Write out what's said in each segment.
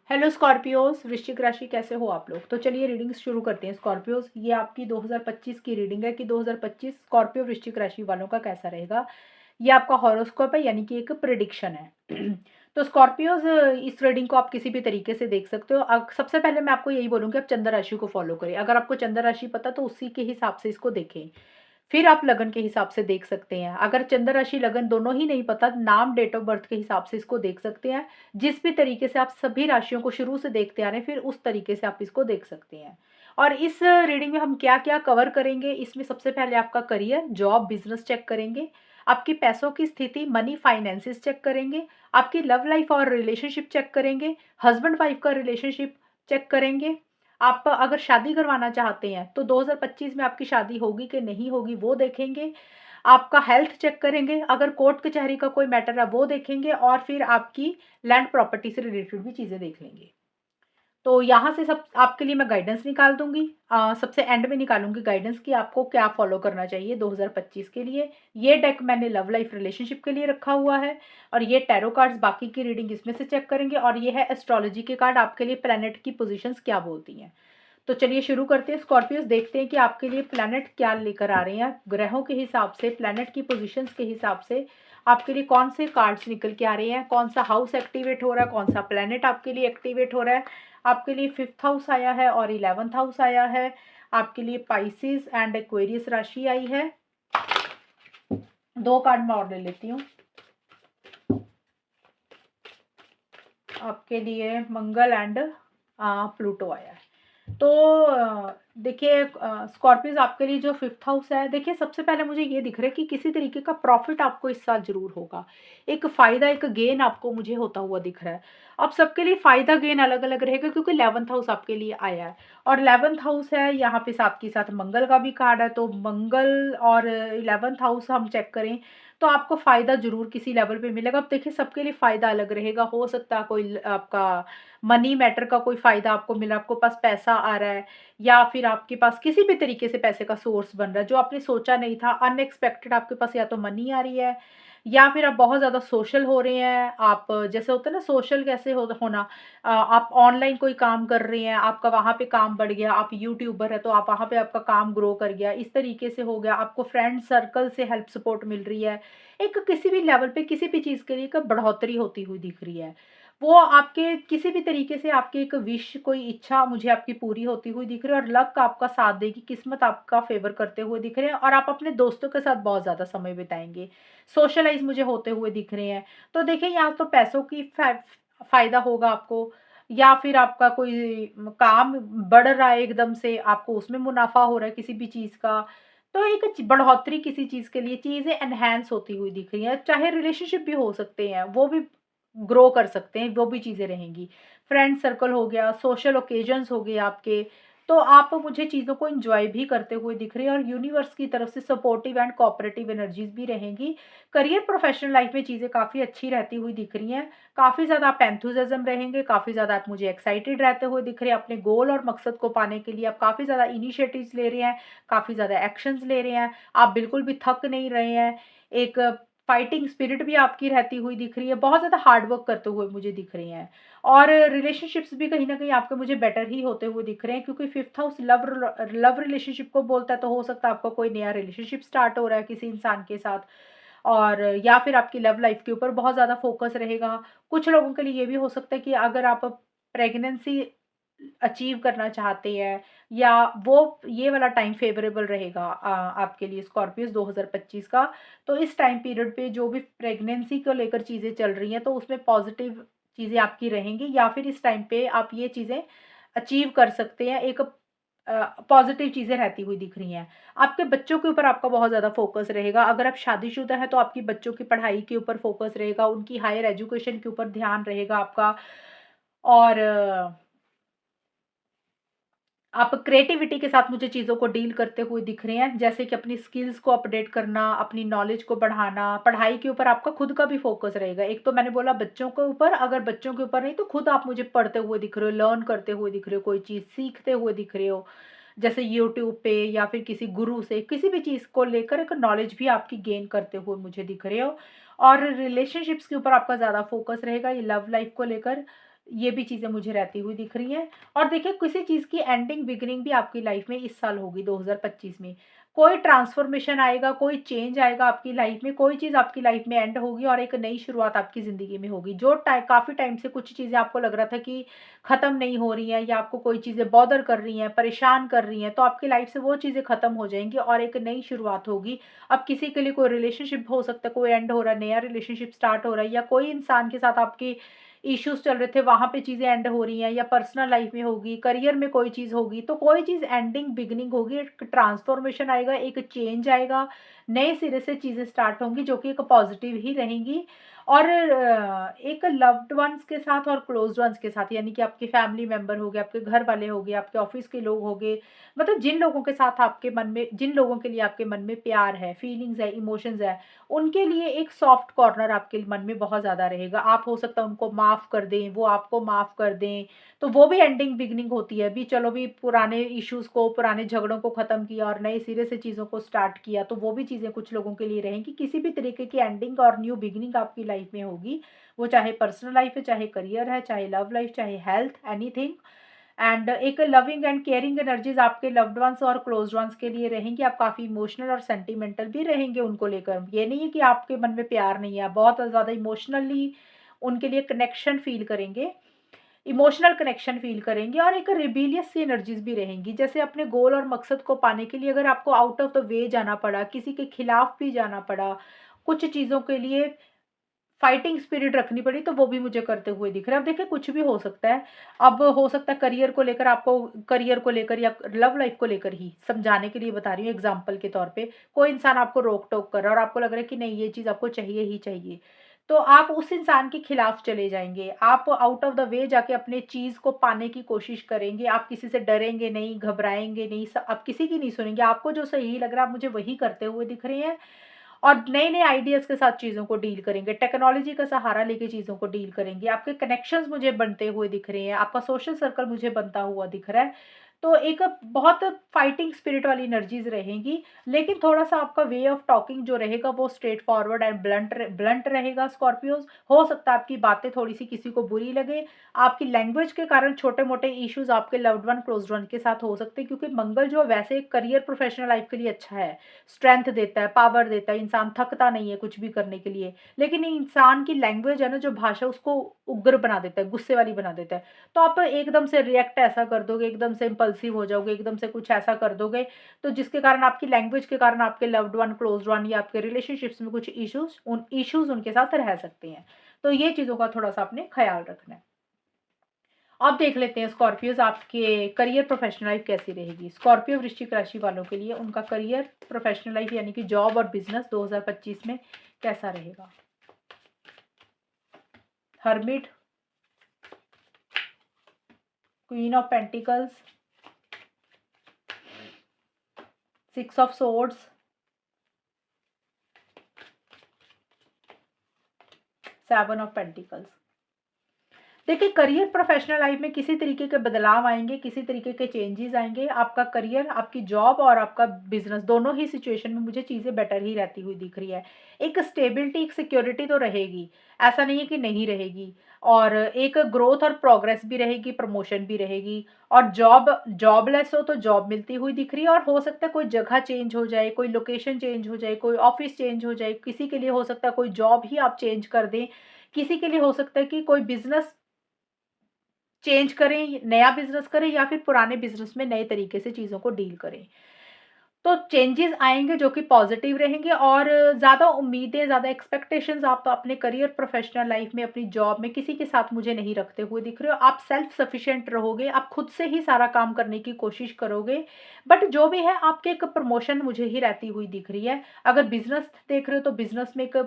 Hello Scorpios, वृश्चिक राशि कैसे हो आप लोग। तो चलिए रीडिंग शुरू करते हैं। स्कॉर्पियोज, ये आपकी 2025 की रीडिंग है कि 2025 स्कॉर्पियो वृश्चिक राशि वालों का कैसा रहेगा। ये आपका हॉरोस्कोप है, यानी कि एक प्रिडिक्शन है। तो स्कॉर्पियोज, इस रीडिंग को आप किसी भी तरीके से देख सकते हो। सबसे पहले मैं आपको यही बोलूँगी, आप चंद्र राशि को फॉलो करें। अगर आपको चंद्र राशि पता तो उसी के हिसाब से इसको देखें। फिर आप लगन के हिसाब से देख सकते हैं। अगर चंद्र राशि लगन दोनों ही नहीं पता, नाम डेट ऑफ बर्थ के हिसाब से इसको देख सकते हैं। जिस भी तरीके से आप सभी राशियों को शुरू से देखते आ रहे हैं, फिर उस तरीके से आप इसको देख सकते हैं। और इस रीडिंग में हम क्या क्या कवर करेंगे, इसमें सबसे पहले आपका करियर, जॉब, बिजनेस चेक करेंगे। आपकी पैसों की स्थिति, मनी फाइनेंसिस चेक करेंगे। आपकी लव लाइफ और रिलेशनशिप चेक करेंगे। हस्बैंड वाइफ का रिलेशनशिप चेक करेंगे। आप अगर शादी करवाना चाहते हैं तो 2025 में आपकी शादी होगी कि नहीं होगी वो देखेंगे। आपका हेल्थ चेक करेंगे। अगर कोर्ट कचहरी का कोई मैटर है वो देखेंगे। और फिर आपकी लैंड प्रॉपर्टी से रिलेटेड भी चीज़ें देख लेंगे। तो यहाँ से सब आपके लिए मैं गाइडेंस निकाल दूंगी। सबसे एंड में निकालूंगी गाइडेंस कि आपको क्या फॉलो करना चाहिए 2025 के लिए। ये डेक मैंने लव लाइफ रिलेशनशिप के लिए रखा हुआ है। और ये टैरो कार्ड्स, बाकी की रीडिंग इसमें से चेक करेंगे। और ये है एस्ट्रोलॉजी के कार्ड, आपके लिए प्लैनेट की पोजीशंस क्या बोलती हैं। तो चलिए शुरू करते हैं। स्कॉर्पियोस, देखते हैं कि आपके लिए प्लैनेट क्या लेकर आ रहे हैं। ग्रहों के हिसाब से, प्लैनेट की पोजीशंस के हिसाब से आपके लिए कौन से कार्ड्स निकल के आ रहे हैं, कौन सा हाउस एक्टिवेट हो रहा है, कौन सा प्लैनेट आपके लिए एक्टिवेट हो रहा है। आपके लिए 5th हाउस आया है और 11th हाउस आया है। आपके लिए पाइसिस एंड एक्वेरियस राशि आई है। दो कार्ड मैं और ले लेती हूँ। आपके लिए मंगल एंड प्लूटो आया है। तो देखिए स्कॉर्पियोज, आपके लिए जो 5th हाउस है, देखिए सबसे पहले मुझे ये दिख रहा है कि किसी तरीके का प्रॉफिट आपको इस साल जरूर होगा। एक फायदा, एक गेन आपको मुझे होता हुआ दिख रहा है। अब सबके लिए फायदा गेन अलग अलग रहेगा, क्योंकि 11th हाउस आपके लिए आया है। और 11th हाउस है यहाँ पे, साथ के साथ मंगल का भी कार्ड है। तो मंगल और 11th हाउस हम चेक करें तो आपको फायदा जरूर किसी लेवल पे मिलेगा। अब देखिए सबके लिए फायदा अलग रहेगा। हो सकता है कोई आपका मनी मैटर का कोई फायदा आपको मिला, आपको पास पैसा आ रहा है, या फिर आपके पास किसी भी तरीके से पैसे का सोर्स बन रहा है जो आपने सोचा नहीं था। अनएक्सपेक्टेड आपके पास या तो मनी आ रही है, या फिर आप बहुत ज़्यादा सोशल हो रहे हैं। आप जैसे होता है ना, सोशल कैसे होना, आप ऑनलाइन कोई काम कर रहे हैं, आपका वहाँ पे काम बढ़ गया। आप यूट्यूबर है तो आप वहाँ पे आपका काम ग्रो कर गया, इस तरीके से हो गया। आपको फ्रेंड सर्कल से हेल्प सपोर्ट मिल रही है। एक किसी भी लेवल पे किसी भी चीज़ के लिए एक बढ़ोतरी होती हुई दिख रही है। वो आपके किसी भी तरीके से आपकी एक विश, कोई इच्छा मुझे आपकी पूरी होती हुई दिख रही है। और लक आपका साथ देगी, किस्मत आपका फेवर करते हुए दिख रहे हैं। और आप अपने दोस्तों के साथ बहुत ज़्यादा समय बिताएंगे। सोशलाइज मुझे होते हुए दिख रहे हैं। तो देखिए यहाँ तो पैसों की फायदा होगा आपको, या फिर आपका कोई काम बढ़ रहा है एकदम से, आपको उसमें मुनाफा हो रहा है किसी भी चीज़ का। तो एक बढ़ोतरी किसी चीज़ के लिए, चीज़ें एनहांस होती हुई दिख रही हैं। चाहे रिलेशनशिप भी हो सकते हैं, वो भी ग्रो कर सकते हैं, वो भी चीज़ें रहेंगी। फ्रेंड सर्कल हो गया, सोशल ओकेजन्स हो गए आपके। तो आप मुझे चीज़ों को एंजॉय भी करते हुए दिख रही है। और यूनिवर्स की तरफ से सपोर्टिव एंड कोऑपरेटिव एनर्जीज भी रहेंगी। करियर प्रोफेशनल लाइफ में चीज़ें काफ़ी अच्छी रहती हुई दिख रही हैं। काफ़ी ज़्यादा आप एंथुसिज्म रहेंगे, काफ़ी ज़्यादा आप मुझे एक्साइटेड रहते हुए दिख रहे हैं। अपने गोल और मकसद को पाने के लिए आप काफ़ी ज़्यादा इनिशिएटिव्स ले रहे हैं, काफ़ी ज़्यादा एक्शंस ले रहे हैं। आप बिल्कुल भी थक नहीं रहे हैं। एक फाइटिंग स्पिरिट भी आपकी रहती हुई दिख रही है। बहुत ज़्यादा हार्ड वर्क करते हुए मुझे दिख रही हैं। और रिलेशनशिप्स भी कहीं न कहीं आपके मुझे बेटर ही होते हुए दिख रहे हैं, क्योंकि 5th हाउस लव रिलेशनशिप को बोलता है। तो हो सकता है आपका कोई नया रिलेशनशिप स्टार्ट हो रहा है किसी इंसान के साथ, और या फिर आपकी लव लाइफ के ऊपर बहुत ज़्यादा फोकस रहेगा। कुछ लोगों के लिए ये भी हो सकता है कि अगर आप प्रेगनेंसी अचीव करना चाहते हैं, या वो ये वाला टाइम फेवरेबल रहेगा आपके लिए स्कॉर्पियोस 2025 का। तो इस टाइम पीरियड पे जो भी प्रेगनेंसी को लेकर चीज़ें चल रही हैं, तो उसमें पॉजिटिव चीज़ें आपकी रहेंगी, या फिर इस टाइम पे आप ये चीज़ें अचीव कर सकते हैं। एक पॉजिटिव चीज़ें रहती हुई दिख रही हैं। आपके बच्चों के ऊपर आपका बहुत ज़्यादा फोकस रहेगा। अगर आप शादीशुदा हैं तो आपकी बच्चों की पढ़ाई के ऊपर फोकस रहेगा, उनकी हायर एजुकेशन के ऊपर ध्यान रहेगा आपका। और आप क्रिएटिविटी के साथ मुझे चीज़ों को डील करते हुए दिख रहे हैं, जैसे कि अपनी स्किल्स को अपडेट करना, अपनी नॉलेज को बढ़ाना। पढ़ाई के ऊपर आपका खुद का भी फोकस रहेगा। एक तो मैंने बोला बच्चों के ऊपर, अगर बच्चों के ऊपर नहीं तो खुद आप मुझे पढ़ते हुए दिख रहे हो, लर्न करते हुए दिख रहे हो, कोई चीज़ सीखते हुए दिख रहे हो, जैसे यूट्यूब पे या फिर किसी गुरु से किसी भी चीज़ को लेकर एक नॉलेज भी आपकी गेन करते हुए मुझे दिख रहे हो। और रिलेशनशिप्स के ऊपर आपका ज़्यादा फोकस रहेगा, ये लव लाइफ को लेकर। ये भी चीज़ें मुझे रहती हुई दिख रही हैं। और देखिए किसी चीज़ की एंडिंग बिगिनिंग भी आपकी लाइफ में इस साल होगी 2025 में। कोई ट्रांसफॉर्मेशन आएगा, कोई चेंज आएगा आपकी लाइफ में, कोई चीज़ आपकी लाइफ में एंड होगी और एक नई शुरुआत आपकी ज़िंदगी में होगी। जो काफ़ी टाइम से कुछ चीज़ें आपको लग रहा था कि ख़त्म नहीं हो रही हैं या आपको कोई चीज़ें बॉदर कर रही हैं, परेशान कर रही हैं, तो आपकी लाइफ से वो चीज़ें ख़त्म हो जाएँगी और एक नई शुरुआत होगी। अब किसी के लिए कोई रिलेशनशिप हो सकता है, कोई एंड हो रहा है, नया रिलेशनशिप स्टार्ट हो रहा है, या कोई इंसान के साथ आपकी इश्यूज़ चल रहे थे, वहाँ पे चीज़ें एंड हो रही हैं, या पर्सनल लाइफ में होगी, करियर में कोई चीज़ होगी, तो कोई चीज़ एंडिंग बिगिनिंग होगी, एक ट्रांसफॉर्मेशन आएगा, एक चेंज आएगा, नए सिरे से चीज़ें स्टार्ट होंगी जो कि एक पॉजिटिव ही रहेंगी। और एक लव्ड वंस के साथ और क्लोज्ड वंस के साथ, यानी कि आपके फैमिली मेंबर हो गए, आपके घर वाले हो गए, आपके ऑफिस के लोग हो गए, मतलब जिन लोगों के साथ आपके मन में, जिन लोगों के लिए आपके मन में प्यार है, फीलिंग्स है, इमोशंस है, उनके लिए एक सॉफ्ट कॉर्नर आपके मन में बहुत ज़्यादा रहेगा। आप हो सकता है उनको माफ़ कर दें, वो आपको माफ़ कर दें, तो वो भी एंडिंग बिगिनिंग होती है। अभी चलो भी पुराने इश्यूज़ को, पुराने झगड़ों को ख़त्म किया और नए सिरे से चीज़ों को स्टार्ट किया, तो वो भी चीज़ें कुछ लोगों के लिए रहेंगी। किसी भी तरीके की एंडिंग और न्यू बिगिनिंग आपकी लाइफ़ में होगी, वो चाहे पर्सनल लाइफ़ है, चाहे करियर है, चाहे लव लाइफ़, चाहे हेल्थ, एनीथिंग। एंड एक लविंग एंड केयरिंग एनर्जीज आपके लव्ड वंस और क्लोज्ड वंस के लिए रहेंगी। आप काफ़ी इमोशनल और सेंटिमेंटल भी रहेंगे उनको लेकर। ये नहीं है कि आपके मन में प्यार नहीं है, आप बहुत ज़्यादा इमोशनली उनके लिए कनेक्शन फ़ील करेंगे, इमोशनल कनेक्शन फ़ील करेंगे, और एक रिबेलियस सी एनर्जीज़ भी रहेंगी। जैसे अपने गोल और मकसद को पाने के लिए अगर आपको आउट ऑफ द वे जाना पड़ा, किसी के खिलाफ भी जाना पड़ा, कुछ चीज़ों के लिए फाइटिंग स्पिरिट रखनी पड़ी, तो वो भी मुझे करते हुए दिख रहा है। अब देखिए कुछ भी हो सकता है। अब हो सकता है करियर को लेकर आपको, करियर को लेकर या लव लाइफ को लेकर ही समझाने के लिए बता रही हूँ एग्ज़ाम्पल के तौर पे, कोई इंसान आपको रोक-टोक कर रहा है और आपको लग रहा है कि नहीं ये चीज़ आपको चाहिए ही चाहिए। तो आप उस इंसान के खिलाफ चले जाएँगे। आप आउट ऑफ द वे जाके अपने चीज़ को पाने की कोशिश करेंगे। आप किसी से डरेंगे नहीं, घबराएँगे नहीं, आप किसी की नहीं सुनेंगे। आपको जो सही लग रहा है आप मुझे वही करते हुए दिख रहे हैं। और नए-नए आइडियाज़ के साथ चीज़ों को डील करेंगे, टेक्नोलॉजी का सहारा लेके चीज़ों को डील करेंगे, आपके कनेक्शंस मुझे बनते हुए दिख रहे हैं, आपका सोशल सर्कल मुझे बनता हुआ दिख रहा है। तो एक बहुत फाइटिंग स्पिरिट वाली एनर्जीज़ रहेंगी, लेकिन थोड़ा-सा आपका वे ऑफ टॉकिंग जो रहेगा वो स्ट्रेट फॉरवर्ड एंड ब्लंट रहेगा स्कॉर्पियोज़। हो सकता है आपकी बातें थोड़ी-सी किसी को बुरी लगे, आपकी लैंग्वेज के कारण छोटे-मोटे इश्यूज़ आपके लव्ड वन, क्लोज़्ड वन के साथ हो सकते हैं, क्योंकि मंगल जो वैसे करियर प्रोफेशनल लाइफ़ के लिए अच्छा है। स्ट्रेंथ देता है, पावर देता है, इंसान थकता नहीं है कुछ भी करने के लिए। लेकिन इंसान की लैंग्वेज है ना, जो भाषा, उसको उग्र बना देता है, गुस्से वाली बना देता है। तो आप एकदम से रिएक्ट ऐसा कर दोगे, एकदम से इम्पल्सिव हो जाओगे, एकदम से कुछ ऐसा कर दोगे, तो जिसके कारण आपकी लैंग्वेज के कारण आपके लव्ड वन, क्लोज्ड वन या आपके रिलेशनशिप्स में कुछ इश्यूज़ उनके साथ रह सकते हैं। तो ये चीज़ों का थोड़ा-सा आपने ख़्याल रखना है। अब देख लेते हैं स्कॉर्पियोज़ आपके करियर प्रोफेशनल लाइफ कैसी रहेगी। स्कॉर्पियो वृश्चिक राशि वालों के लिए उनका करियर प्रोफेशनल लाइफ यानी कि जॉब और बिजनेस 2025 में कैसा रहेगा। Hermit, queen of pentacles, 6 of swords, 7 of pentacles. देखिए करियर प्रोफेशनल लाइफ में किसी तरीके के बदलाव आएंगे, किसी तरीके के चेंजेस आएंगे। आपका करियर, आपकी जॉब और आपका बिजनेस, दोनों ही सिचुएशन में मुझे चीज़ें बेटर ही रहती हुई दिख रही है। एक स्टेबिलिटी, एक सिक्योरिटी तो रहेगी, ऐसा नहीं है कि नहीं रहेगी। और एक ग्रोथ और प्रोग्रेस भी रहेगी, प्रमोशन भी रहेगी। और जॉबलेस हो तो जॉब मिलती हुई दिख रही है, और हो सकता है कोई जगह चेंज हो जाए, कोई लोकेशन चेंज हो जाए, कोई ऑफिस चेंज हो जाए, किसी के लिए हो सकता है कोई जॉब ही आप चेंज कर दें, किसी के लिए हो सकता है कि कोई बिजनेस चेंज करें, नया बिज़नेस करें, या फिर पुराने बिज़नेस में नए तरीके से चीज़ों को डील करें। तो चेंजेज़ आएँगे जो कि पॉज़िटिव रहेंगे, और ज़्यादा उम्मीदें, ज़्यादा एक्सपेक्टेशंस आप अपने करियर, प्रोफ़ेशनल लाइफ़ में, अपनी जॉब में किसी के साथ मुझे नहीं रखते हुए दिख रहे हो। आप सेल्फ सफिशिएंट रहोगे, आप खुद से ही सारा काम करने की कोशिश करोगे। बट जो भी है, आपके एक प्रमोशन मुझे ही रहती हुई दिख रही है। अगर बिज़नेस देख रहे हो तो बिज़नेस में एक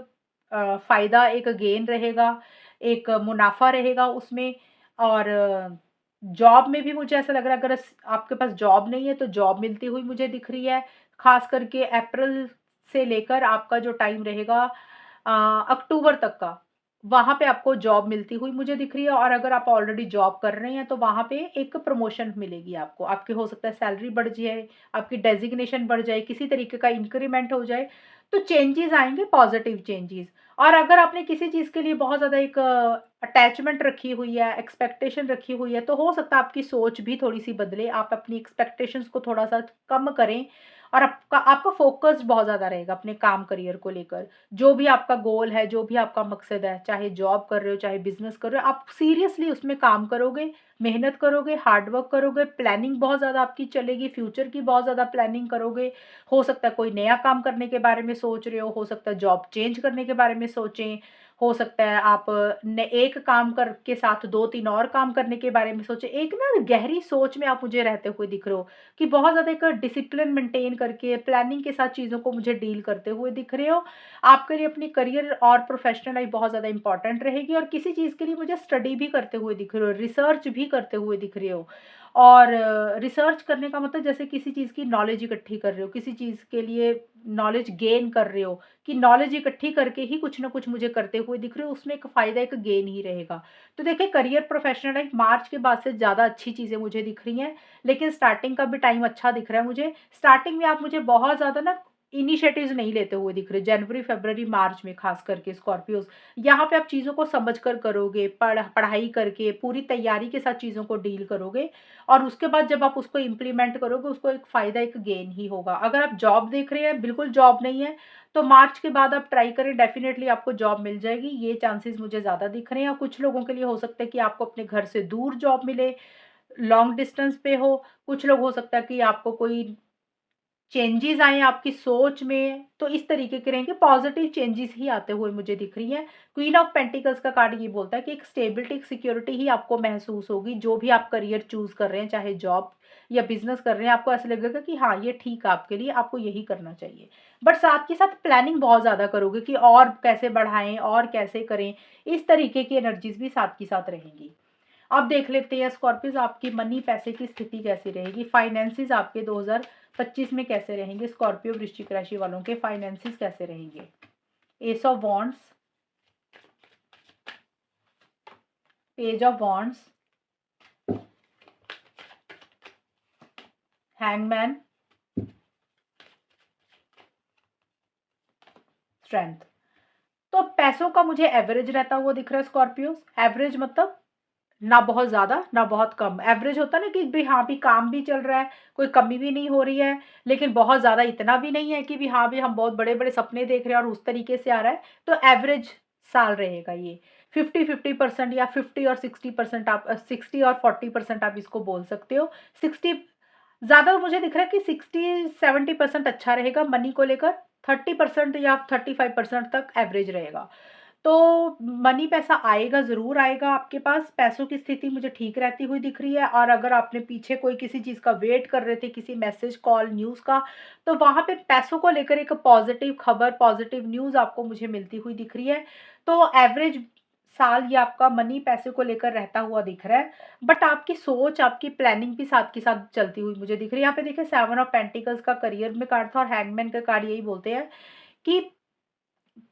फ़ायदा, एक गेन रहेगा, एक मुनाफ़ा रहेगा उसमें। और जॉब में भी मुझे ऐसा लग रहा है, अगर आपके पास जॉब नहीं है तो जॉब मिलती हुई मुझे दिख रही है। ख़ास करके अप्रैल से लेकर आपका जो टाइम रहेगा अक्टूबर तक का, वहाँ पे आपको जॉब मिलती हुई मुझे दिख रही है। और अगर आप ऑलरेडी जॉब कर रहे हैं तो वहाँ पे एक प्रमोशन मिलेगी आपको। आपकी हो सकता है सैलरी बढ़ जाए, आपकी डेज़िग्नेशन बढ़ जाए, किसी तरीके का इंक्रीमेंट हो जाए। तो चेंजेज़ आएँगे, पॉज़िटिव चेंजेज़। और अगर आपने किसी चीज़ के लिए बहुत ज़्यादा एक अटैचमेंट रखी हुई है, एक्सपेक्टेशन रखी हुई है, तो हो सकता है आपकी सोच भी थोड़ी-सी बदले, आप अपनी एक्सपेक्टेशंस को थोड़ा-सा कम करें और आपका आपका फ़ोकस बहुत ज़्यादा रहेगा अपने काम करियर को लेकर। जो भी आपका गोल है, जो भी आपका मकसद है, चाहे जॉब कर रहे हो, चाहे बिज़नेस कर रहे हो, आप सीरियसली उसमें काम करोगे, मेहनत करोगे, हार्ड वर्क करोगे, प्लानिंग बहुत ज़्यादा आपकी चलेगी, फ्यूचर की बहुत ज़्यादा प्लानिंग करोगे। हो सकता है कोई नया काम करने के बारे में सोच रहे हो सकता है जॉब चेंज करने के बारे में सोचें, हो सकता है आप ने एक काम कर के साथ 2-3 और काम करने के बारे में सोचें। एक ना गहरी सोच में आप मुझे रहते हुए दिख रहे हो कि बहुत ज़्यादा एक डिसिप्लिन मेंटेन करके प्लानिंग के साथ चीज़ों को मुझे डील करते हुए दिख रहे हो। आपके लिए अपनी करियर और प्रोफेशनल लाइफ बहुत ज़्यादा इंपॉर्टेंट रहेगी और किसी चीज़ के लिए मुझे स्टडी भी करते हुए दिख रहे हो, रिसर्च भी करते हुए दिख रहे हो। और रिसर्च करने का मतलब जैसे किसी चीज़ की नॉलेज इकट्ठी कर रहे हो, किसी चीज़ के लिए नॉलेज गेन कर रहे हो कि नॉलेज इकट्ठी करके ही कुछ ना कुछ मुझे करते हुए दिख रहे हो, उसमें एक फ़ायदा, एक गेन ही रहेगा। तो देखिए करियर प्रोफेशनल लाइफ मार्च के बाद से ज़्यादा अच्छी चीज़ें मुझे दिख रही हैं, लेकिन स्टार्टिंग का भी टाइम अच्छा दिख रहा है मुझे। स्टार्टिंग में आप मुझे बहुत ज़्यादा ना इनिशिएटिव्स नहीं लेते हुए दिख रहे, जनवरी, फ़रवरी, मार्च में ख़ास करके स्कॉर्पियोज़। यहाँ पे आप चीज़ों को समझ कर करोगे, पढ़ाई करके, पूरी तैयारी के साथ चीज़ों को डील करोगे और उसके बाद जब आप उसको इम्प्लीमेंट करोगे, उसको एक फ़ायदा, एक गेन ही होगा। अगर आप जॉब देख रहे हैं, बिल्कुल जॉब नहीं है, तो मार्च के बाद आप ट्राई करें, डेफ़िनेटली आपको जॉब मिल जाएगी, ये चांसेस मुझे ज़्यादा दिख रहे हैं। और कुछ लोगों के लिए हो सकता है कि आपको अपने घर से दूर जॉब मिले, लॉन्ग डिस्टेंस पे हो, कुछ लोग हो सकता है कि आपको कोई चेंजेज़ आएँ आपकी सोच में, तो इस तरीके के रहेंगे, पॉज़िटिव चेंजेज़ ही आते हुए मुझे दिख रही हैं। क्वीन ऑफ पेंटिकल्स का कार्ड ये बोलता है कि एक स्टेबिलिटी, एक सिक्योरिटी ही आपको महसूस होगी, जो भी आप करियर चूज़ कर रहे हैं, चाहे जॉब या बिज़नेस कर रहे हैं, आपको ऐसा लगेगा कि हाँ, ये ठीक है आपके लिए, आपको यही करना चाहिए। बट साथ के साथ प्लानिंग बहुत ज़्यादा करोगे कि और कैसे बढ़ाएँ और कैसे करें, इस तरीके की एनर्जीज़ भी साथ के साथ रहेंगी। अब देख लेते हैं स्कॉर्पियोज़ आपकी मनी पैसे की स्थिति कैसी रहेगी, फाइनेंसेस आपके 2025 में कैसे रहेंगे, स्कॉर्पियो वृश्चिक राशि वालों के फाइनेंसेस कैसे रहेंगे। S of wands, page of wands, hangman, strength. तो पैसों का मुझे एवरेज रहता हुआ दिख रहा है स्कॉर्पियोज़। एवरेज मतलब ना बहुत ज़्यादा, ना बहुत कम। एवरेज होता है ना कि भई हाँ, अभी काम भी चल रहा है, कोई कमी भी नहीं हो रही है, लेकिन बहुत ज़्यादा इतना भी नहीं है कि भई हाँ, भई हम बहुत बड़े-बड़े सपने देख रहे हैं और उस तरीके से आ रहा है। तो एवरेज साल रहेगा ये। 50-50% या 50 और 60% आप 60 और 40% आप इसको बोल सकते हो। 60 ज़्यादा मुझे दिख रहा है कि 60-70% अच्छा रहेगा मनी को लेकर, 30% या 35% तक एवरेज रहेगा। तो मनी पैसा आएगा, ज़रूर आएगा आपके पास, पैसों की स्थिति मुझे ठीक रहती हुई दिख रही है और अगर आपने पीछे कोई किसी चीज़ का वेट कर रहे थे, किसी मैसेज, कॉल, न्यूज़ का, तो वहाँ पे पैसों को लेकर एक पॉज़िटिव खबर, पॉज़िटिव न्यूज़ आपको मुझे मिलती हुई दिख रही है। तो एवरेज साल ये आपका मनी पैसे को लेकर रहता हुआ दिख रहा है, बट आपकी सोच, आपकी प्लानिंग भी साथ के साथ चलती हुई मुझे दिख रही है। यहाँ पे देखिए 7 ऑफ पेंटिकल्स का करियर में कार्ड था और हैंगमैन का कार्ड यही बोलते हैं कि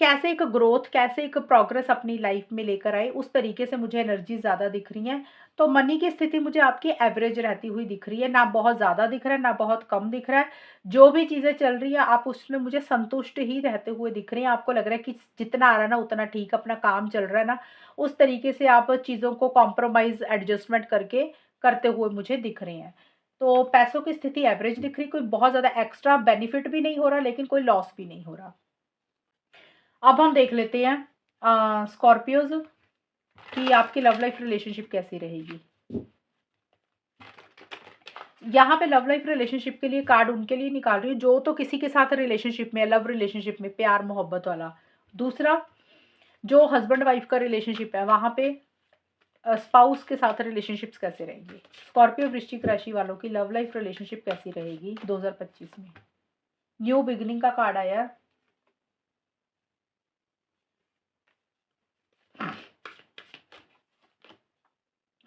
कैसे एक ग्रोथ, कैसे एक प्रोग्रेस अपनी लाइफ में लेकर आए, उस तरीके से मुझे एनर्जी ज़्यादा दिख रही हैं। तो मनी की स्थिति मुझे आपकी एवरेज रहती हुई दिख रही है, ना बहुत ज़्यादा दिख रहा है, ना बहुत कम दिख रहा है। जो भी चीज़ें चल रही है, आप उसमें मुझे संतुष्ट ही रहते हुए दिख रही हैं। आपको लग रहा है कि जितना आ रहा है ना, उतना ठीक, अपना काम चल रहा है ना, उस तरीके से आप चीज़ों को कॉम्प्रोमाइज़, एडजस्टमेंट करके करते हुए मुझे दिख रहे हैं। तो पैसों की स्थिति एवरेज दिख रही, कोई बहुत ज़्यादा एक्स्ट्रा बेनिफिट भी नहीं हो रहा, लेकिन कोई लॉस भी नहीं हो रहा। अब हम देख लेते हैं स्कॉर्पियोज़ कि आपकी लव लाइफ रिलेशनशिप कैसी रहेगी। यहाँ पे लव लाइफ रिलेशनशिप के लिए कार्ड उनके लिए निकाल रही हूँ जो तो किसी के साथ रिलेशनशिप में है, लव रिलेशनशिप में, प्यार मोहब्बत वाला। दूसरा, जो हस्बैंड वाइफ का रिलेशनशिप है, वहाँ पे स्पाउस के साथ रिलेशनशिप्स कैसे रहेंगे। स्कॉर्पियो वृश्चिक राशि वालों की लव लाइफ रिलेशनशिप कैसी रहेगी 2025 में। न्यू बिगिनिंग का कार्ड आया है,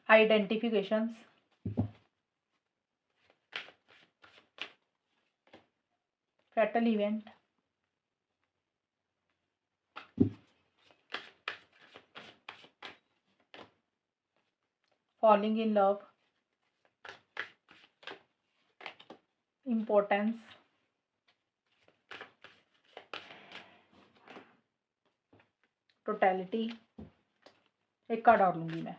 identifications, fatal event, falling in love, importance, totality, एक कार्ड और लूंगी मैं,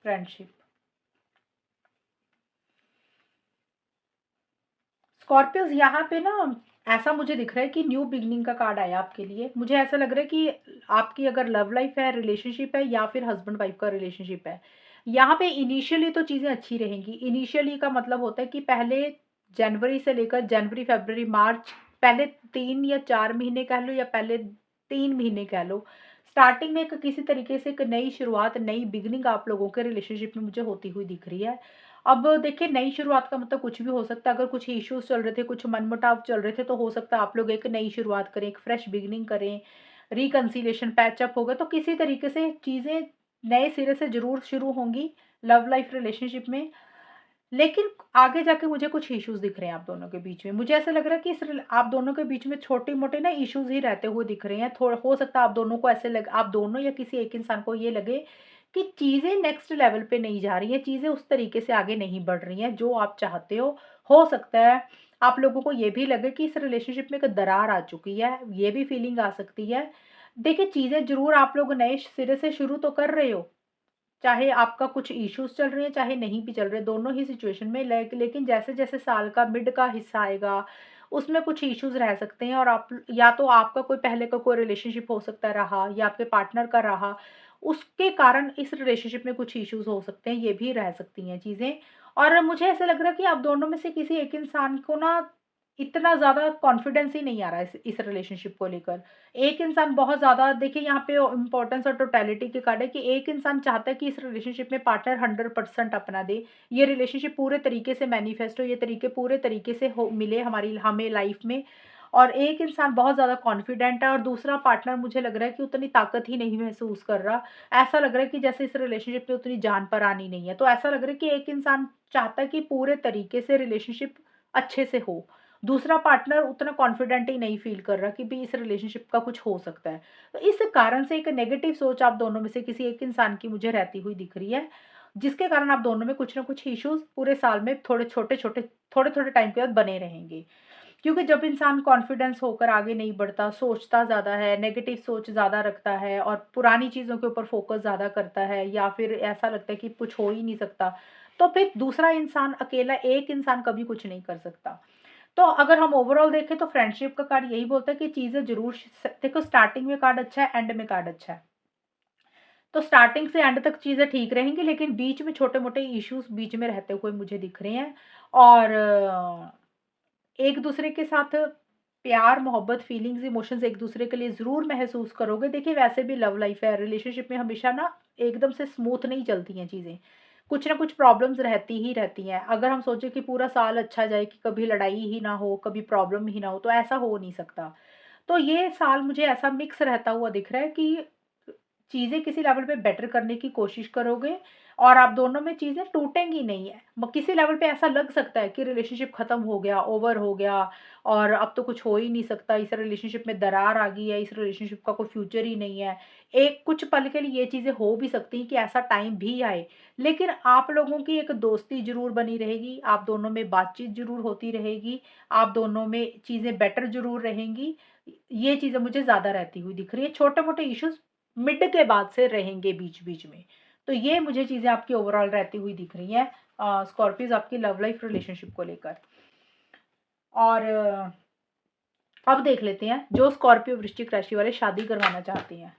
फ्रेंडशिप। स्कॉर्पियोज यहाँ पे ना ऐसा मुझे दिख रहा है कि न्यू बिगनिंग का कार्ड आया आपके लिए। मुझे ऐसा लग रहा है कि आपकी अगर लव लाइफ है, रिलेशनशिप है, या फिर हस्बैंड वाइफ का रिलेशनशिप है, यहाँ पे इनिशियली तो चीज़ें अच्छी रहेंगी। इनिशियली का मतलब होता है कि पहले जनवरी से लेकर जनवरी, फरवरी, मार्च, पहले 3 या 4 महीने कह लो, या पहले 3 महीने कह लो, स्टार्टिंग में किसी तरीके से एक नई शुरुआत, नई बिगनिंग आप लोगों के रिलेशनशिप में मुझे होती हुई दिख रही है। अब देखिए, नई शुरुआत का मतलब कुछ भी हो सकता है। अगर कुछ इश्यूज चल रहे थे, कुछ मनमुटाव चल रहे थे, तो हो सकता है आप लोग एक नई शुरुआत करें, एक फ्रेश बिगिनिंग करें, रिकंसिलिएशन, पैचअप होगा, तो किसी तरीके से चीज़ें नए सिरे से ज़रूर शुरू होंगी लव लाइफ रिलेशनशिप में। लेकिन आगे जाके मुझे कुछ इश्यूज दिख रहे हैं आप दोनों के बीच में। मुझे ऐसा लग रहा है कि आप दोनों के बीच में छोटे-मोटे ना इश्यूज ही रहते हुए दिख रहे हैं। थोड़ा हो सकता है आप दोनों को ऐसे लगे, आप दोनों या किसी एक इंसान को ये लगे कि चीज़ें नेक्स्ट लेवल पे नहीं जा रही हैं, चीज़ें उस तरीके से आगे नहीं बढ़ रही हैं जो आप चाहते हो। हो सकता है आप लोगों को ये भी लगे कि इस रिलेशनशिप में एक दरार आ चुकी है, ये भी फीलिंग आ सकती है। देखिए, चीज़ें ज़रूर आप लोग नए सिरे से शुरू तो कर रहे हो, चाहे आपका कुछ इश्यूज़ चल रहे हैं, चाहे नहीं भी चल रहे, दोनों ही सिचुएशन में। लेकिन जैसे-जैसे साल का मिड का हिस्सा आएगा, उसमें कुछ इश्यूज़ रह सकते हैं, और आप या तो आपका कोई पहले का कोई रिलेशनशिप हो सकता रहा, या आपके पार्टनर का रहा, उसके कारण इस रिलेशनशिप में कुछ इश्यूज़ हो सकते हैं, ये भी रह सकती हैं चीज़ें। और मुझे ऐसा लग रहा है कि आप दोनों में से किसी एक इंसान को ना इतना ज़्यादा कॉन्फिडेंस ही नहीं आ रहा है इस रिलेशनशिप को लेकर। एक इंसान बहुत ज़्यादा, देखिए यहाँ पे इम्पोर्टेंस और टोटलिटी के कार्ड है कि एक इंसान चाहता है कि इस रिलेशनशिप में पार्टनर 100% अपना दे। ये रिलेशनशिप पूरे तरीके से मैनिफेस्ट हो, ये तरीके पूरे तरीके से हो मिले हमारी हमें लाइफ में। और एक इंसान बहुत ज़्यादा कॉन्फिडेंट है, और दूसरा पार्टनर मुझे लग रहा है कि उतनी ताकत ही नहीं महसूस कर रहा। ऐसा लग रहा है कि जैसे इस रिलेशनशिप में उतनी जान पर आनी नहीं है। तो ऐसा लग रहा है कि एक इंसान चाहता है कि पूरे तरीके से रिलेशनशिप अच्छे से हो। दूसरा पार्टनर उतना कॉन्फिडेंट ही नहीं फ़ील कर रहा कि भी इस रिलेशनशिप का कुछ हो सकता है। तो इस कारण से एक नेगेटिव सोच आप दोनों में से किसी एक इंसान की मुझे रहती हुई दिख रही है, जिसके कारण आप दोनों में कुछ न कुछ इश्यूज़ पूरे साल में थोड़े-थोड़े टाइम के बाद बने रहेंगे। क्योंकि जब इंसान कॉन्फिडेंस होकर आगे नहीं बढ़ता, सोचता ज़्यादा है, नेगेटिव सोच ज़्यादा रखता है, और पुरानी चीज़ों के ऊपर फ़ोकस ज़्यादा करता है, या फिर ऐसा लगता है कि कुछ हो ही नहीं सकता, तो फिर दूसरा इंसान, अकेला एक इंसान कभी कुछ नहीं कर सकता। तो अगर हम ओवरऑल देखें तो फ्रेंडशिप का कार्ड यही बोलता है कि चीज़ें ज़रूर देखो, स्टार्टिंग में कार्ड अच्छा है, एंड में कार्ड अच्छा है। तो स्टार्टिंग से एंड तक चीज़ें ठीक रहेंगी, लेकिन बीच में छोटे-मोटे इश्यूज़ बीच में रहते हुए मुझे दिख रहे हैं। और एक-दूसरे के साथ प्यार, मोहब्बत, फीलिंग्स, इमोशंस एक-दूसरे के लिए ज़रूर महसूस करोगे। देखिए, वैसे भी लव लाइफ़ है, रिलेशनशिप में हमेशा ना एकदम से स्मूथ नहीं चलती हैं चीज़ें। कुछ ना कुछ प्रॉब्लम्स रहती ही रहती हैं। अगर हम सोचें कि पूरा साल अच्छा जाए, कि कभी लड़ाई ही ना हो, कभी प्रॉब्लम ही ना हो, तो ऐसा हो नहीं सकता। तो ये साल मुझे ऐसा मिक्स रहता हुआ दिख रहा है कि चीज़ें किसी लेवल पे बेटर करने की कोशिश करोगे, और आप दोनों में चीज़ें टूटेंगी नहीं है। किसी लेवल पे ऐसा लग सकता है कि रिलेशनशिप खत्म हो गया, ओवर हो गया, और अब तो कुछ हो ही नहीं सकता, इस रिलेशनशिप में दरार आ गई है, इस रिलेशनशिप का कोई फ्यूचर ही नहीं है। एक कुछ पल के लिए ये चीज़ें हो भी सकती हैं कि ऐसा टाइम भी आए, लेकिन आप लोगों की एक दोस्ती ज़रूर बनी रहेगी, आप दोनों में बातचीत ज़रूर होती रहेगी, आप दोनों में चीज़ें बेटर ज़रूर रहेंगी। ये चीज़ें मुझे ज़्यादा रहती हुई दिख रही है। छोटे-मोटे इश्यूज़ मिड के बाद से रहेंगे बीच-बीच में। तो ये मुझे चीज़ें आपकी ओवरऑल रहती हुई दिख रही हैं स्कॉर्पियोज़ आपकी लव लाइफ रिलेशनशिप को लेकर। और अब देख लेते हैं, जो स्कॉर्पियो वृश्चिक राशि वाले शादी करवाना चाहते हैं,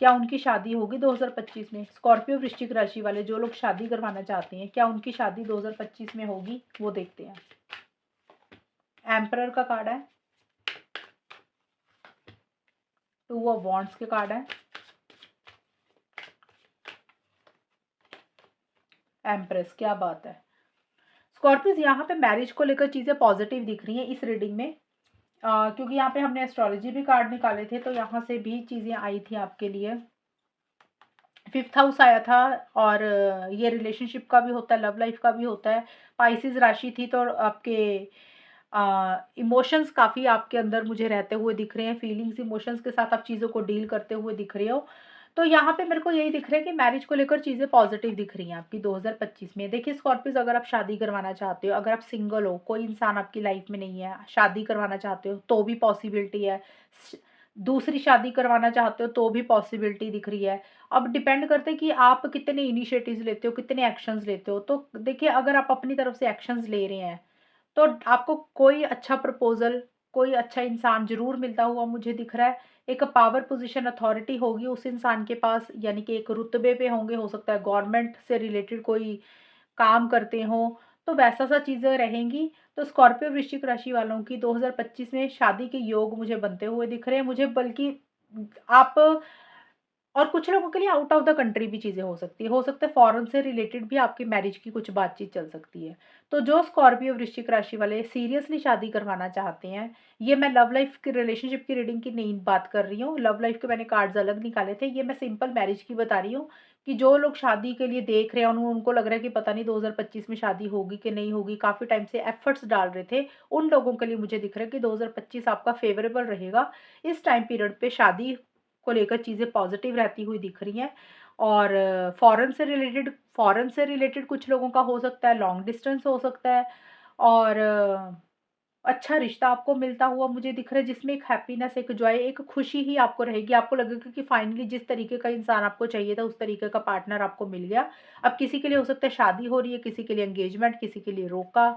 क्या उनकी शादी होगी 2025 में? स्कॉर्पियो वृश्चिक राशि वाले जो लोग शादी करवाना चाहते हैं, क्या उनकी शादी 2025 में होगी? वो देखते हैं। एम्परर का कार्ड है, 2 ऑफ वॉन्ड्स के कार्ड है, एम्प्रेस, क्या बात है। स्कॉर्पियोज़ यहाँ पे मैरिज को लेकर चीज़ें पॉजिटिव दिख रही हैं इस रीडिंग में। क्योंकि यहाँ पे हमने एस्ट्रोलॉजी भी कार्ड निकाले थे, तो यहाँ से भी चीज़ें आई थी आपके लिए। 5th हाउस आया था, और ये रिलेशनशिप का भी होता है, लव लाइफ का भी होता है। पाइसेस राशि थी, तो आपके इमोशंस काफ़ी आपके अंदर मुझे रहते हुए दिख रहे हैं, फीलिंग्स, इमोशंस के साथ आप चीज़ों को डील करते हुए दिख रहे हो। तो यहाँ पे मेरे को यही दिख रहा है कि मैरिज को लेकर चीज़ें पॉजिटिव दिख रही हैं आपकी 2025 में। देखिए स्कॉर्पियोज़, अगर आप शादी करवाना चाहते हो, अगर आप सिंगल हो, कोई इंसान आपकी लाइफ में नहीं है, शादी करवाना चाहते हो, तो भी पॉसिबिलिटी है। दूसरी शादी करवाना चाहते हो तो भी पॉसिबिलिटी दिख रही है। अब डिपेंड करता है कि आप कितने इनिशिएटिव्स लेते हो, कितने एक्शंस लेते हो। तो देखिए, अगर आप अपनी तरफ से एक्शंस ले रहे हैं, तो आपको कोई अच्छा प्रपोज़ल, कोई अच्छा इंसान ज़रूर मिलता हुआ मुझे दिख रहा है। एक पावर पोज़ीशन अथॉरिटी होगी उस इंसान के पास, यानी कि एक रुतबे पे होंगे, हो सकता है गवर्नमेंट से रिलेटेड कोई काम करते हों, तो वैसा-सा चीज़ें रहेंगी। तो स्कॉर्पियो वृश्चिक राशि वालों की 2025 में शादी के योग मुझे बनते हुए दिख रहे हैं। मुझे बल्कि आप, और कुछ लोगों के लिए आउट ऑफ द कंट्री भी चीज़ें हो सकती है। हो सकता है फॉरेन से रिलेटेड भी आपकी मैरिज की कुछ बातचीत चल सकती है। तो जो स्कॉर्पियो वृश्चिक राशि वाले सीरियसली शादी करवाना चाहते हैं, ये मैं लव लाइफ की, रिलेशनशिप की रीडिंग की नहीं बात कर रही हूँ। लव लाइफ के मैंने कार्ड्स अलग निकाले थे। ये मैं सिंपल मैरिज की बता रही हूँ कि जो लोग शादी के लिए देख रहे हैं, उनको लग रहा है कि पता नहीं 2025 में शादी होगी कि नहीं होगी, काफ़ी टाइम से एफर्ट्स डाल रहे थे, उन लोगों के लिए मुझे दिख रहा है कि 2025 आपका फेवरेबल रहेगा। इस टाइम पीरियड पे शादी को लेकर चीज़ें पॉज़िटिव रहती हुई दिख रही हैं। और फ़ॉरेन से रिलेटेड कुछ लोगों का हो सकता है, लॉन्ग डिस्टेंस हो सकता है, और अच्छा रिश्ता आपको मिलता हुआ मुझे दिख रहा है, जिसमें एक हैप्पीनेस, एक जॉय, एक खुशी ही आपको रहेगी। आपको लगेगा कि फाइनली जिस तरीके का इंसान आपको चाहिए था, उस तरीके का पार्टनर आपको मिल गया। अब किसी के लिए हो सकता है शादी हो रही है, किसी के लिए एंगेजमेंट, किसी के लिए रोका,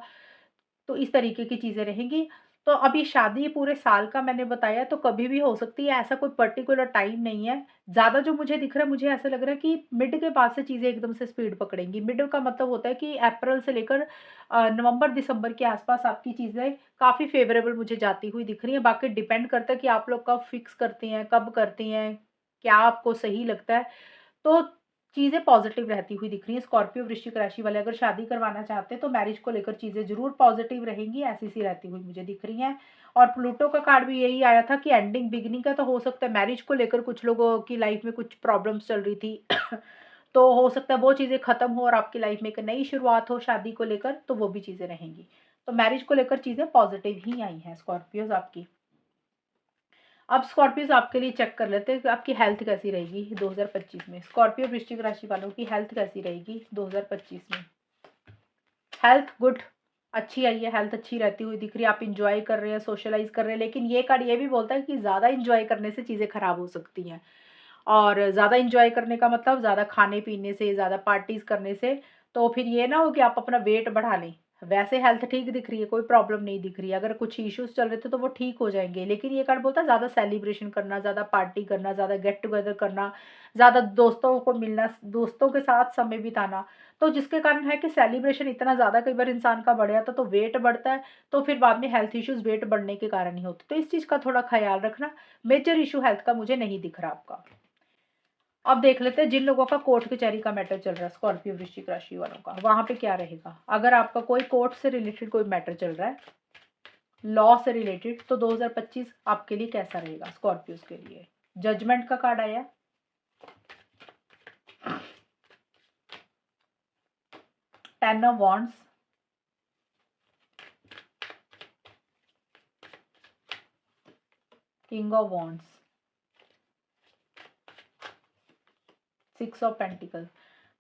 तो इस तरीके की चीज़ें रहेंगी। तो अभी शादी पूरे साल का मैंने बताया, तो कभी भी हो सकती है, ऐसा कोई पर्टिकुलर टाइम नहीं है। ज़्यादा जो मुझे दिख रहा है, मुझे ऐसा लग रहा है कि मिड के बाद से चीज़ें एकदम से स्पीड पकड़ेंगी। मिड का मतलब होता है कि अप्रैल से लेकर नवंबर-दिसंबर के आस-पास आपकी चीज़ें काफ़ी फ़ेवरेबल मुझे जाती हुई दिख रही हैं। बाकी डिपेंड करता है कि आप लोग कब फिक्स करते हैं, कब करते हैं, क्या आपको सही लगता है। तो चीज़ें पॉज़िटिव रहती हुई दिख रही हैं। स्कॉर्पियो वृश्चिक राशि वाले अगर शादी करवाना चाहते हैं, तो मैरिज को लेकर चीज़ें ज़रूर पॉज़िटिव रहेंगी, ऐसी-सी रहती हुई मुझे दिख रही हैं। और प्लूटो का कार्ड भी यही आया था कि एंडिंग बिगिनिंग का, तो हो सकता है मैरिज को लेकर कुछ लोगों की लाइफ़ में कुछ प्रॉब्लम्स चल रही थी। तो हो सकता है वो चीज़ें ख़त्म हो और आपकी लाइफ़ में एक नई शुरुआत हो शादी को लेकर, तो वो भी चीज़ें रहेंगी। तो मैरिज को लेकर चीज़ें पॉज़िटिव ही आई हैं स्कॉर्पियोज़ आपकी। अब स्कॉर्पियोज़ आपके लिए चेक कर लेते हैं कि आपकी हेल्थ कैसी रहेगी 2025 में। स्कॉर्पियो वृश्चिक राशि वालों की हेल्थ कैसी रहेगी 2025 में? हेल्थ गुड, अच्छी आई है, हेल्थ अच्छी रहती हुई दिख रही है, आप एन्जॉय कर रहे हैं, सोशलाइज़ कर रहे हैं, लेकिन ये कार्ड ये भी बोलता है कि ज़्यादा एन्जॉय करने से चीज़ें खराब हो सकती हैं। और ज़्यादा एन्जॉय करने का मतलब ज़्यादा खाने-पीने से, ज़्यादा पार्टीज़ करने से, तो फिर ये ना हो कि आप अपना वेट बढ़ा लें। वैसे हेल्थ ठीक दिख रही है, कोई प्रॉब्लम नहीं दिख रही है, अगर कुछ इश्यूज़ चल रहे थे तो वो ठीक हो जाएँगे। लेकिन ये कार्ड बोलता है ज़्यादा सेलिब्रेशन करना, ज़्यादा पार्टी करना, ज़्यादा गेट टुगेदर करना, ज़्यादा दोस्तों को मिलना, दोस्तों के साथ समय बिताना। तो जिसके कारण है कि सेलिब्रेशन इतना ज़्यादा कई बार इंसान का बढ़ जाता है, तो वेट बढ़ता है, तो फिर बाद में हेल्थ इश्यूज़ वेट बढ़ने के कारण ही होते हैं। तो इस चीज़ का थोड़ा ख़्याल रखना। मेजर इश्यू हेल्थ का मुझे नहीं दिख रहा आपका। अब देख लेते हैं जिन लोगों का कोर्ट कचहरी का मैटर चल रहा है, स्कॉर्पियो वृश्चिक राशि वालों का, वहाँ पे क्या रहेगा? अगर आपका कोई कोर्ट से रिलेटेड कोई मैटर चल रहा है, लॉ से रिलेटेड, तो 2025 आपके लिए कैसा रहेगा स्कॉर्पियोज़ के लिए? जजमेंट का कार्ड आया, 10 of wands, king of wands, 6 of pentacle.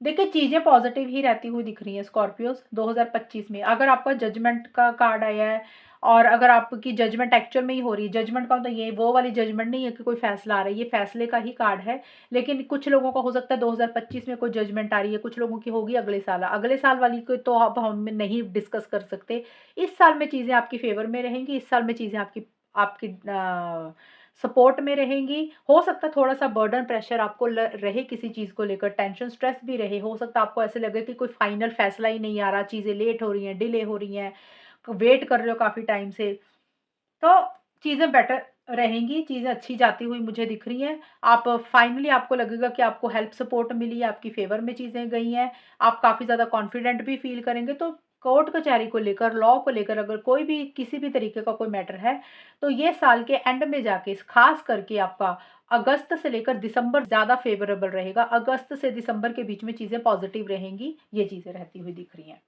देखिए, चीज़ें पॉज़िटिव ही रहती हुई दिख रही हैं स्कॉर्पियोज़ 2025 में। अगर आपका जजमेंट का कार्ड आया है और अगर आपकी जजमेंट एक्चुअल में ही हो रही है, जजमेंट का मतलब ये वो वाली जजमेंट नहीं है कि कोई फ़ैसला आ रहा है, ये फ़ैसले का ही कार्ड है। लेकिन कुछ लोगों का हो सकता है 2025 में कोई जजमेंट आ रही है, कुछ लोगों की होगी अगले साल। अगले साल वाली को तो अब हम नहीं डिस्कस कर सकते। इस साल में चीज़ें आपकी फ़ेवर में रहेंगी, इस साल में चीज़ें आपकी आपकी सपोर्ट में रहेंगी। हो सकता है थोड़ा-सा बर्डन प्रेशर आपको ल रहे किसी चीज़ को लेकर, टेंशन स्ट्रेस भी रहे। हो सकता है आपको ऐसे लगे कि कोई फाइनल फैसला ही नहीं आ रहा, चीज़ें लेट हो रही हैं, डिले हो रही हैं, वेट कर रहे हो काफ़ी टाइम से। तो चीज़ें बेटर रहेंगी, चीज़ें अच्छी जाती हुई मुझे दिख रही हैं। आप फाइनली आपको लगेगा कि आपको हेल्प सपोर्ट मिली है, आपकी फ़ेवर में चीज़ें गई हैं, आप काफ़ी ज़्यादा कॉन्फिडेंट भी फ़ील करेंगे। तो कोर्ट कचहरी को लेकर, लॉ को लेकर अगर कोई भी किसी भी तरीके का कोई मैटर है, तो ये साल के एंड में जाके ख़ास करके आपका अगस्त से लेकर दिसंबर ज़्यादा फ़ेवरेबल रहेगा। अगस्त से दिसंबर के बीच में चीज़ें पॉज़िटिव रहेंगी, ये चीज़ें रहती हुई दिख रही हैं।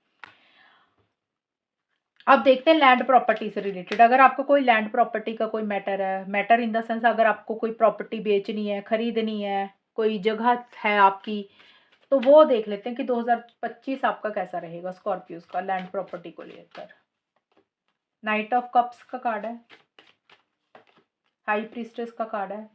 अब देखते हैं लैंड प्रॉपर्टी से रिलेटेड, अगर आपको कोई लैंड प्रॉपर्टी का कोई मैटर है, मैटर इन द सेंस अगर आपको कोई प्रॉपर्टी बेचनी है, खरीदनी है, कोई जगह है आपकी, तो वो देख लेते हैं कि 2025 आपका कैसा रहेगा स्कॉर्पियोज का लैंड प्रॉपर्टी को लेकर। नाइट ऑफ कप्स का कार्ड है, हाई प्रीस्टेस का कार्ड है,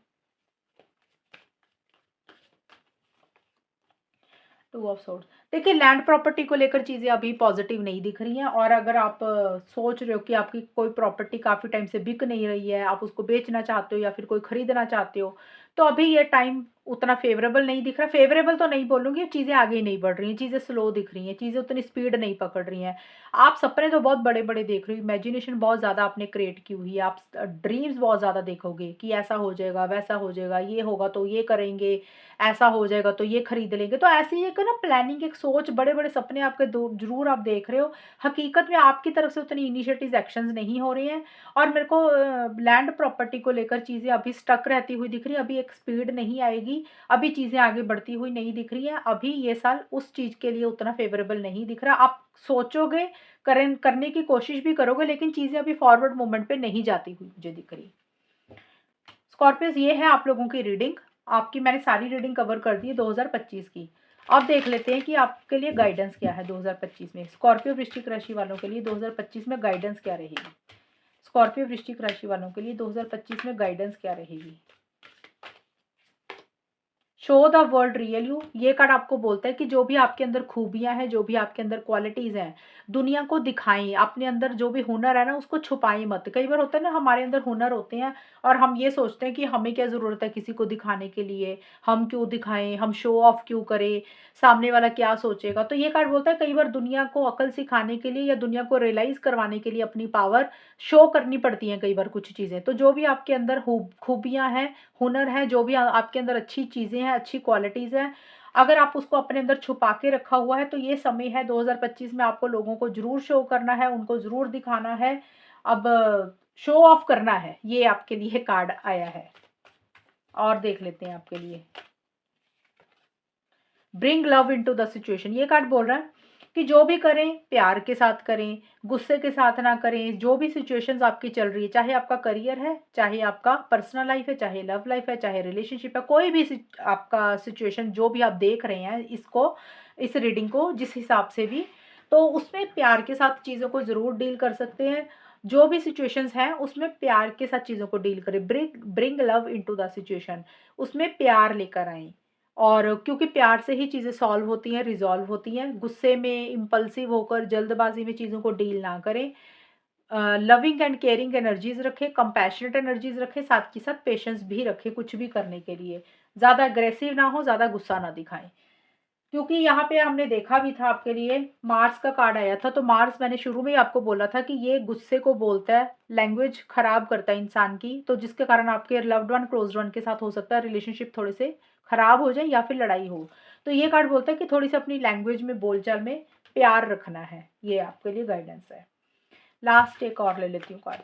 टू ऑफ सोर्ड्स। देखिए लैंड प्रॉपर्टी को लेकर चीज़ें अभी पॉजिटिव नहीं दिख रही हैं, और अगर आप सोच रहे हो कि आपकी कोई प्रॉपर्टी काफ़ी टाइम से बिक नहीं रही है, आप उसको बेचना चाहते हो या फिर कोई खरीदना चाहते हो, तो अभी ये टाइम उतना फेवरेबल नहीं दिख रहा। फेवरेबल तो नहीं बोलूँगी, चीज़ें आगे ही नहीं बढ़ रही हैं, चीज़ें स्लो दिख रही हैं, चीज़ें उतनी स्पीड नहीं पकड़ रही हैं। आप सपने तो बहुत बड़े-बड़े देख रहे हो, इमेजिनेशन बहुत ज़्यादा आपने क्रिएट की हुई है, आप ड्रीम्स बहुत ज़्यादा देखोगे कि ऐसा हो जाएगा, वैसा हो जाएगा, ये होगा तो ये करेंगे, ऐसा हो जाएगा तो ये खरीद लेंगे। तो ऐसी एक ना प्लानिंग, एक सोच, बड़े-बड़े सपने आपके दो ज़रूर आप देख रहे हो। हकीकत में आपकी तरफ से उतनी इनिशिएटिव एक्शंस नहीं हो रहे हैं, और मेरे को लैंड प्रॉपर्टी को लेकर चीज़ें अभी स्टक रहती हुई दिख रही है। अभी एक स्पीड नहीं आएगी, अभी चीज़ें आगे बढ़ती हुई नहीं दिख रही हैं। अभी ये साल उस चीज़ के लिए उतना फेवरेबल नहीं दिख रहा। आप सोचोगे, करने की कोशिश भी करोगे, लेकिन चीज़ें अभी फॉरवर्ड मूवमेंट पे नहीं जाती हुई मुझे दिख रही। स्कॉर्पियोज़, ये है आप लोगों की रीडिंग। आपकी मैंने सारी रीडिंग कवर कर दी है 2025 की। अब देख लेते हैं कि आपके लिए गाइडेंस क्या है 2025 में। स्कॉर्पियो वृश्चिक राशि वालों के लिए 2025 में गाइडेंस क्या रहेगी? स्कॉर्पियो वृश्चिक राशि वालों के लिए 2025 में गाइडेंस क्या रहेगी? Show the world real you, ये कार्ड आपको बोलता है कि जो भी आपके अंदर खूबियां हैं, जो भी आपके अंदर क्वालिटीज हैं, दुनिया को दिखाएं। अपने अंदर जो भी हुनर है ना, उसको छुपाएं मत। कई बार होता है ना, हमारे अंदर हुनर होते हैं और हम ये सोचते हैं कि हमें क्या ज़रूरत है किसी को दिखाने के लिए, हम क्यों दिखाएं, हम शो ऑफ क्यों करें, सामने वाला क्या सोचेगा। तो ये कार्ड बोलता है कई बार दुनिया को अकल सिखाने के लिए या दुनिया को रियलाइज करवाने के लिए अपनी पावर शो करनी पड़ती हैं कई बार कुछ चीज़ें। तो जो भी आपके अंदर खूबियां हैं, हुनर है, जो भी आपके अंदर अच्छी चीज़ें हैं, अच्छी क्वालिटीज़ हैं, अगर आप उसको अपने अंदर छुपा के रखा हुआ है, तो ये समय है 2025 में आपको लोगों को ज़रूर शो करना है, उनको ज़रूर दिखाना है। अब शो ऑफ करना है, ये आपके लिए कार्ड आया है। और देख लेते हैं आपके लिए, bring love into the situation. ये कार्ड बोल रहा है कि जो भी करें प्यार के साथ करें, गुस्से के साथ ना करें। जो भी सिचुएशंस आपकी चल रही है, चाहे आपका करियर है, चाहे आपका पर्सनल लाइफ है, चाहे लव लाइफ है, चाहे रिलेशनशिप है, कोई भी आपका सिचुएशन जो भी आप देख रहे हैं इसको, इस रीडिंग को जिस हिसाब से भी, तो उसमें प्यार के साथ चीज़ों को ज़रूर डील कर सकते हैं। जो भी सिचुएशंस हैं उसमें प्यार के साथ चीज़ों को डील करें। Bring love into the situation, उसमें प्यार लेकर आएं। और क्योंकि प्यार से ही चीज़ें सॉल्व होती हैं, रिज़ॉल्व होती हैं। गुस्से में, इम्पल्सिव होकर, जल्दबाजी में चीज़ों को डील ना करें। लविंग एंड केयरिंग एनर्जीज़ रखें, कंपैशनेट एनर्जीज़ रखें, साथ के साथ पेशेंस भी रखें कुछ भी करने के लिए। ज़्यादा अग्रेसिव ना हो, ज़्यादा गुस्सा ना दिखाएं। क्योंकि यहाँ पे हमने देखा भी था आपके लिए, मार्स का कार्ड आया था। तो मार्स, मैंने शुरू में ही आपको बोला था कि ये गुस्से को बोलता है, लैंग्वेज खराब करता है इंसान की। तो जिसके कारण आपके लव्ड वन, क्लोज्ड वन के साथ हो सकता है रिलेशनशिप थोड़े से खराब हो जाए या फिर लड़ाई हो। तो ये कार्ड बोलता है कि थोड़ी सी अपनी लैंग्वेज में, बोलचाल में प्यार रखना है। ये आपके लिए गाइडेंस है। लास्ट एक और ले लेती हूँ card.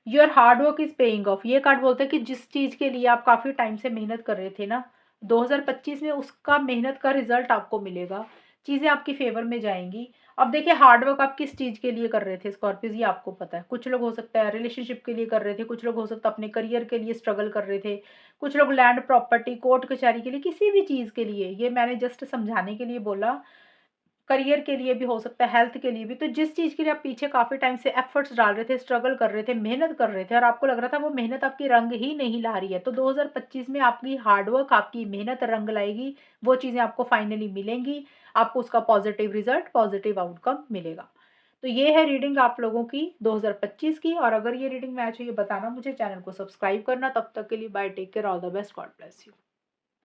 Your hard work is paying off. ये कार्ड बोलता है कि जिस चीज़ के लिए आप काफ़ी टाइम से मेहनत कर रहे थे ना, 2025 में उसका मेहनत का रिजल्ट आपको मिलेगा। चीज़ें आपकी फेवर में जाएंगी। अब देखिए, हार्ड वर्क आप किस चीज़ के लिए कर रहे थे स्कॉर्पियोज, ये आपको पता है। कुछ लोग हो सकता है रिलेशनशिप के लिए कर रहे थे, कुछ लोग हो सकता है अपने करियर के लिए स्ट्रगल कर रहे थे, कुछ लोग लैंड प्रॉपर्टी, कोर्ट कचहरी के लिए, किसी भी चीज़ के लिए। ये मैंने जस्ट समझाने के लिए बोला। करियर के लिए भी हो सकता है, हेल्थ के लिए भी। तो जिस चीज़ के लिए आप पीछे काफ़ी टाइम से एफर्ट्स डाल रहे थे, स्ट्रगल कर रहे थे, मेहनत कर रहे थे, और आपको लग रहा था वो मेहनत आपकी रंग ही नहीं ला रही है, तो 2025 में आपकी हार्डवर्क, आपकी मेहनत रंग लाएगी। वो चीज़ें आपको फाइनली मिलेंगी, आपको उसका पॉजिटिव रिजल्ट, पॉजिटिव आउटकम मिलेगा। तो ये है रीडिंग आप लोगों की 2025 की। और अगर ये रीडिंग मैच हुई, बताना मुझे, चैनल को सब्सक्राइब करना। तब तक के लिए bye, take care, all the best, God bless you.